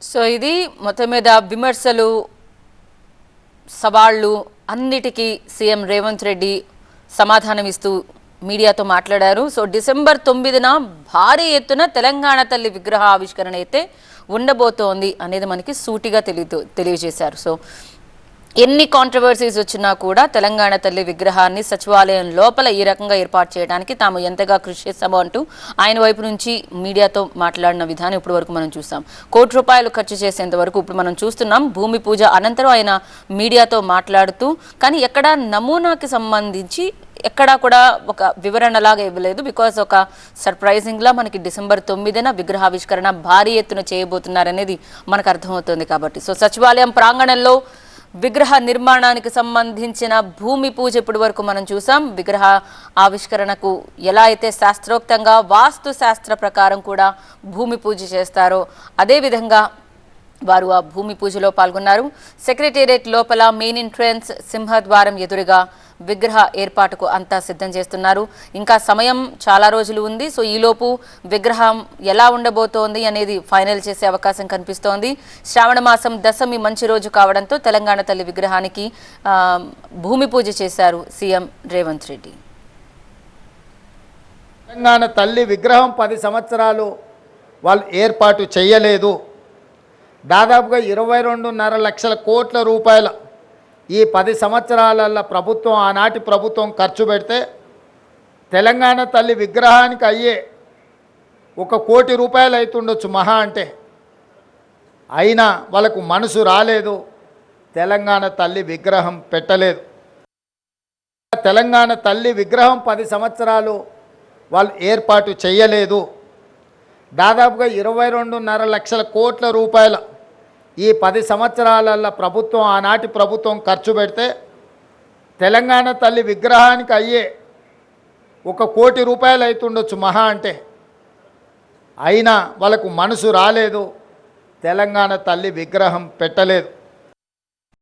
So ఇది మొత్తం మీద విమర్శలు సవాళ్లు అన్నిటికీ సీఎం రేవంత్ రెడ్డి సమాధానం ఇస్తూ మీడియాతో మాట్లాడారు. సో డిసెంబర్ 9న భారీ ఎత్తున తెలంగాణ తల్లి విగ్రహ ఆవిష్కరణ అయితే ఉండబోతోంది అనేది మనకి సూటిగా తెలియజేశారు. సో ఎన్ని కాంట్రవర్సీస్ వచ్చినా కూడా తెలంగాణ తల్లి విగ్రహాన్ని సచివాలయం లోపల ఈ రకంగా ఏర్పాటు చేయడానికి తాము ఎంతగా కృషి చేస్తామో అంటూ ఆయన వైపు నుంచి మీడియాతో మాట్లాడిన విధానం ఇప్పటి వరకు మనం చూసాం. ₹1 ఖర్చు చేసేంత వరకు ఇప్పుడు మనం చూస్తున్నాం. భూమి పూజ అనంతరం ఆయన మీడియాతో మాట్లాడుతూ కానీ ఎక్కడ నమూనాకి సంబంధించి ఎక్కడా కూడా ఒక వివరణలాగా ఇవ్వలేదు. బికాస్ ఒక సర్ప్రైజింగ్లా మనకి డిసెంబర్ 9న విగ్రహావిష్కరణ భారీ ఎత్తున చేయబోతున్నారనేది మనకు అర్థమవుతుంది. కాబట్టి సో సచివాలయం ప్రాంగణంలో విగ్రహ నిర్మాణానికి సంబంధించిన భూమి పూజ ఇప్పటి వరకు మనం చూసాం. విగ్రహ ఆవిష్కరణకు ఎలా అయితే శాస్త్రోక్తంగా వాస్తు శాస్త్ర ప్రకారం కూడా భూమి పూజ చేస్తారో అదేవిధంగా వారు ఆ భూమి పూజలో పాల్గొన్నారు. సెక్రటేరియట్ లోపల మెయిన్ ఎంట్రన్స్ సింహద్వారం ఎదురుగా విగ్రహ ఏర్పాటుకు అంతా సిద్ధం చేస్తున్నారు. ఇంకా సమయం చాలా రోజులు ఉంది. సో ఈలోపు విగ్రహం ఎలా ఉండబోతోంది అనేది ఫైనల్ చేసే అవకాశం కనిపిస్తోంది. శ్రావణ మాసం దశమి మంచి రోజు కావడంతో తెలంగాణ తల్లి విగ్రహానికి భూమి పూజ చేశారు సీఎం రేవంత్ రెడ్డి. తెలంగాణ తల్లి విగ్రహం 10 సంవత్సరాలు వాళ్ళు ఏర్పాటు చేయలేదు. దాదాపుగా 22.5 లక్షల కోట్ల రూపాయల ఈ 10 సంవత్సరాల ప్రభుత్వం ఆనాటి ప్రభుత్వం ఖర్చు పెడితే తెలంగాణ తల్లి విగ్రహానికి అయ్యే ₹1 కోటి అవుతుండొచ్చు మహా అంటే. అయినా వాళ్ళకు మనసు రాలేదు, తెలంగాణ తల్లి విగ్రహం పెట్టలేదు. తెలంగాణ తల్లి విగ్రహం 10 సంవత్సరాలు వాళ్ళు ఏర్పాటు చేయలేదు. దాదాపుగా 22.5 లక్షల కోట్ల రూపాయల ఈ 10 సంవత్సరాల ప్రభుత్వం ఆనాటి ప్రభుత్వం ఖర్చు పెడితే తెలంగాణ తల్లి విగ్రహానికి అయ్యే ₹1 కోటి అవుతుండొచ్చు మహా అంటే. అయినా వాళ్ళకు మనసు రాలేదు, తెలంగాణ తల్లి విగ్రహం పెట్టలేదు.